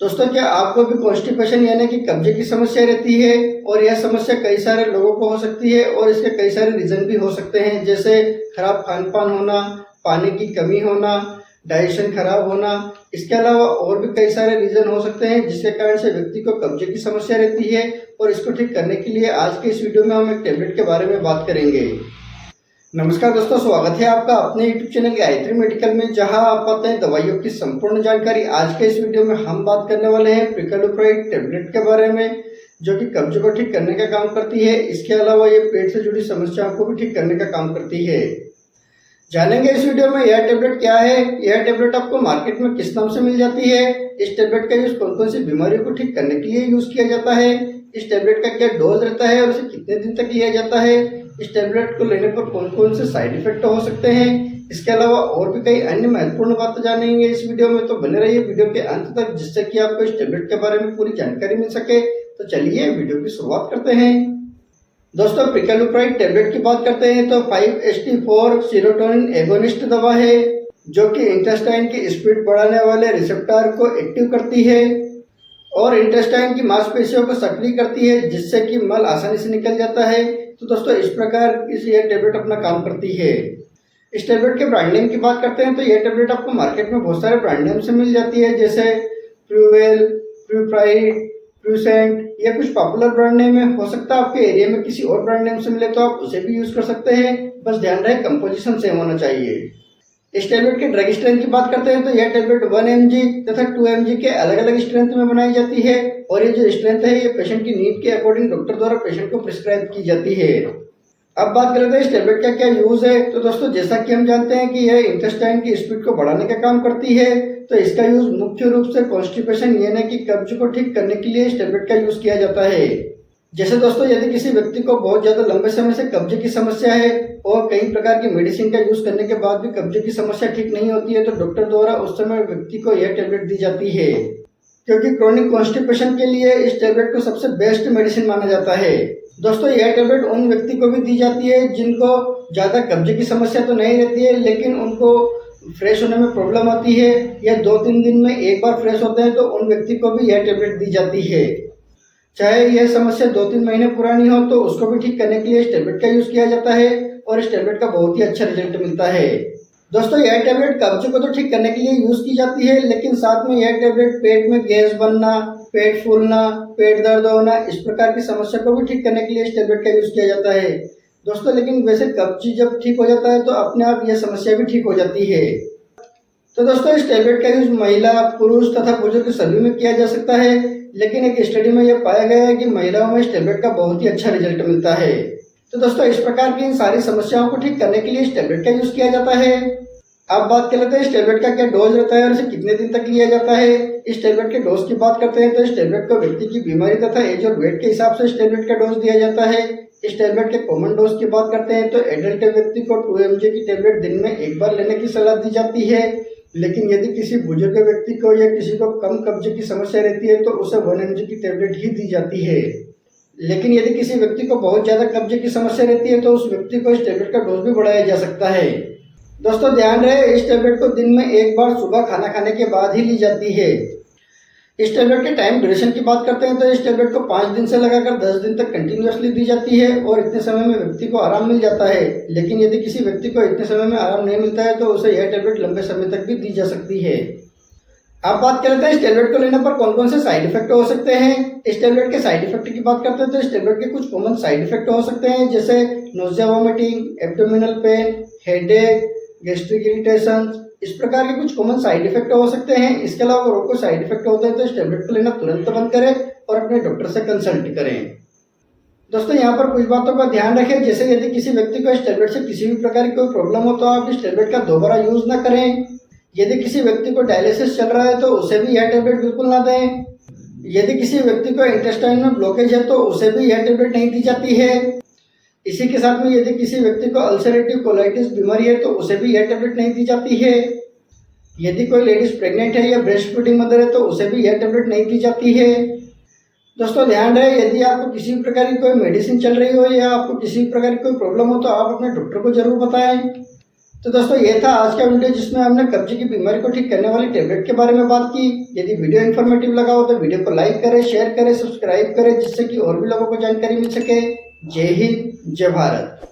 दोस्तों, क्या आपको भी कॉन्स्टिपेशन यानी कि कब्जे की समस्या रहती है? और यह समस्या कई सारे लोगों को हो सकती है और इसके कई सारे रीजन भी हो सकते हैं, जैसे खराब खान पान होना, पानी की कमी होना, डाइजेशन खराब होना। इसके अलावा और भी कई सारे रीजन हो सकते हैं जिसके कारण से व्यक्ति को कब्जे की समस्या रहती है। और इसको ठीक करने के लिए आज के इस वीडियो में हम एक टेबलेट के बारे में बात करेंगे। नमस्कार दोस्तों, स्वागत है आपका अपने YouTube चैनल गायत्री मेडिकल में, जहां आप पाते हैं दवाइयों की संपूर्ण जानकारी। आज के इस वीडियो में हम बात करने वाले हैं प्रिकलुप्राइड टेबलेट के बारे में, जो कि कब्ज को ठीक करने का काम करती है। इसके अलावा ये पेट से जुड़ी समस्याओं को भी ठीक करने का काम करती है। जानेंगे इस वीडियो में यह टेबलेट क्या है, यह टेबलेट आपको मार्केट में किस नाम से मिल जाती है, इस टेबलेट का यूज कौन कौन सी बीमारियों को ठीक करने के लिए यूज किया जाता है, इस टेबलेट का क्या डोज रहता है और इसे कितने दिन तक लिया जाता है, इस टेबलेट को लेने पर कौन कौन से साइड इफेक्ट हो सकते हैं। इसके अलावा और भी कई अन्य महत्वपूर्ण बातें जानेंगे इस वीडियो में, तो बने रहिए वीडियो के अंत तक, जिससे कि आपको इस टेबलेट के बारे में पूरी जानकारी मिल सके। तो चलिए वीडियो की शुरुआत करते हैं। दोस्तों, प्रिकलुप्राइड टेबलेट की बात करते हैं तो 5-HT4 सेरोटोनिन एगोनिस्ट दवा है, जो कि इंटेस्टाइन की स्पीड बढ़ाने वाले रिसेप्टर को एक्टिव करती है और इंटेस्टाइन की मांसपेशियों को सक्रिय करती है, जिससे कि मल आसानी से निकल जाता है। तो दोस्तों, इस प्रकार ये टेबलेट अपना काम करती है। इस टेबलेट के ब्रांड नेम की बात करते हैं तो यह टेबलेट आपको मार्केट में बहुत सारे ब्रांड नेम से मिल जाती है, जैसे प्रूवेल, प्रूप्राइड, प्रूसेंट। ये कुछ पॉपुलर ब्रांड नेम है। हो सकता है आपके एरिया में किसी और ब्रांड नेम से मिले तो आप उसे भी यूज कर सकते हैं, बस ध्यान रहे कंपोजिशन सेम होना चाहिए। इस टेबलेट के ड्रग स्ट्रेंथ की बात करते हैं तो यह टेबलेट 1 mg तथा 2 mg के अलग अलग स्ट्रेंथ में बनाई जाती है, और ये जो स्ट्रेंथ है ये पेशेंट की नीड के अकॉर्डिंग डॉक्टर द्वारा पेशेंट को प्रिस्क्राइब की जाती है। अब बात करते हैं इस टेबलेट का क्या यूज है। तो दोस्तों, जैसा कि हम जानते हैं कि यह इंटेस्टाइन की स्पीड को बढ़ाने का काम करती है, तो इसका यूज मुख्य रूप से कॉन्स्टिपेशन यानी कि कब्ज को ठीक करने के लिए इस टेबलेट का यूज किया जाता है। जैसे दोस्तों, यदि किसी व्यक्ति को बहुत ज्यादा लंबे समय से कब्जे की समस्या है और कई प्रकार की मेडिसिन का यूज करने के बाद भी कब्जे की समस्या ठीक नहीं होती है, तो डॉक्टर द्वारा उस समय व्यक्ति को यह टेबलेट दी जाती है, क्योंकि क्रोनिक कॉन्स्टिपेशन के लिए इस टेबलेट को सबसे बेस्ट मेडिसिन माना जाता है। दोस्तों, यह टेबलेट उन व्यक्ति को भी दी जाती है जिनको ज्यादा कब्जे की समस्या तो नहीं रहती है, लेकिन उनको फ्रेश होने में प्रॉब्लम आती है या 2-3 दिन में एक बार फ्रेश होते हैं, तो उन व्यक्ति को भी यह टेबलेट दी जाती है। चाहे यह समस्या 2-3 महीने पुरानी हो तो उसको भी ठीक करने के लिए इस टेबलेट का यूज किया जाता है, और इस टेबलेट का बहुत ही अच्छा रिजल्ट मिलता है। दोस्तों, यह टेबलेट कब्ज को तो ठीक करने के लिए यूज की जाती है, लेकिन साथ में यह टेबलेट पेट में गैस बनना, पेट फूलना, पेट दर्द होना, इस प्रकार की समस्या को भी ठीक करने के लिए इस टेबलेट का यूज किया जाता है। दोस्तों, लेकिन वैसे कब्ज जब ठीक हो जाता है तो अपने आप यह समस्या भी ठीक हो जाती है। तो दोस्तों, इस टेबलेट का यूज महिला, पुरुष तथा बुजुर्ग सभी में किया जा सकता है, लेकिन एक स्टडी में यह पाया गया है कि महिलाओं में इस टेबलेट का बहुत ही अच्छा रिजल्ट मिलता है। तो दोस्तों, इस प्रकार की इन सारी समस्याओं को ठीक करने के लिए इस टेबलेट का यूज किया जाता है। अब बात कर लेते हैं इस टेबलेट का क्या डोज रहता है और इसे कितने दिन तक लिया जाता है। इस टेबलेट के डोज की बात करते हैं तो इस टेबलेट को व्यक्ति की बीमारी तथा एज और वेट के हिसाब से इस टेबलेट का डोज दिया जाता है। इस टेबलेट के कॉमन डोज की बात करते हैं तो एडल्ट व्यक्ति को 2 mg की टेबलेट दिन में एक बार लेने की सलाह दी जाती है, लेकिन यदि किसी बुजुर्ग व्यक्ति को या किसी को कम कब्जे की समस्या रहती है तो उसे 1 mg की टेबलेट ही दी जाती है। लेकिन यदि किसी व्यक्ति को बहुत ज्यादा कब्जे की समस्या रहती है तो उस व्यक्ति को इस टेबलेट का डोज भी बढ़ाया जा सकता है। दोस्तों, ध्यान रहे इस टेबलेट को दिन में एक बार सुबह खाना खाने के बाद ही ली जाती है। इस टेबलेट के टाइम ड्यूरेशन की बात करते हैं तो इस टेबलेट को 5 दिन से लगाकर 10 दिन तक कंटिन्यूअसली दी जाती है, और इतने समय में व्यक्ति को आराम मिल जाता है। लेकिन यदि किसी व्यक्ति को इतने समय में आराम नहीं मिलता है तो उसे यह टेबलेट लंबे समय तक भी दी जा सकती है। अब बात करते हैं इस टेबलेट को लेने पर कौन कौन से साइड इफेक्ट हो सकते हैं। इस टेबलेट के साइड इफेक्ट की बात करते हैं तो इस टेबलेट के कुछ कॉमन साइड इफेक्ट हो सकते हैं, जैसे nausea, vomiting, abdominal pain, headache, gastric irritation. इस प्रकार के कुछ कॉमन साइड इफेक्ट हो सकते हैं। इसके अलावा अगर कोई साइड इफेक्ट होते हैं तो इस टेबलेट को लेना तुरंत बंद करें और अपने डॉक्टर से कंसल्ट करें। दोस्तों, यहाँ पर कुछ बातों का ध्यान रखें, जैसे यदि किसी व्यक्ति को इस टेबलेट से किसी भी प्रकार की कोई प्रॉब्लम हो तो आप इस टेबलेट का दोबारा यूज ना करें। यदि किसी व्यक्ति को डायलिसिस चल रहा है तो उसे भी यह टेबलेट बिल्कुल ना दें। यदि किसी व्यक्ति को इंटेस्टाइन में ब्लॉकेज है तो उसे भी यह टेबलेट नहीं दी जाती है। इसी के साथ में यदि किसी व्यक्ति को अल्सरेटिव कोलाइटिस बीमारी है तो उसे भी यह टेबलेट नहीं दी जाती है। यदि कोई लेडीज प्रेग्नेंट है या ब्रेस्ट फीडिंग मदर है तो उसे भी यह टेबलेट नहीं दी जाती है। दोस्तों, ध्यान रहे यदि आपको किसी भी प्रकार की कोई मेडिसिन चल रही हो या आपको किसी भी प्रकार की कोई प्रॉब्लम हो तो आप अपने डॉक्टर को जरूर बताएं। तो दोस्तों ये था आज का वीडियो जिसमें हमने कब्जे की बीमारी को ठीक करने वाली टेबलेट के बारे में बात की। यदि वीडियो इन्फॉर्मेटिव लगा हो तो वीडियो को लाइक करें, शेयर करें, सब्सक्राइब करें, जिससे कि और भी लोगों को जानकारी मिल सके। जय हिंद, जय भारत।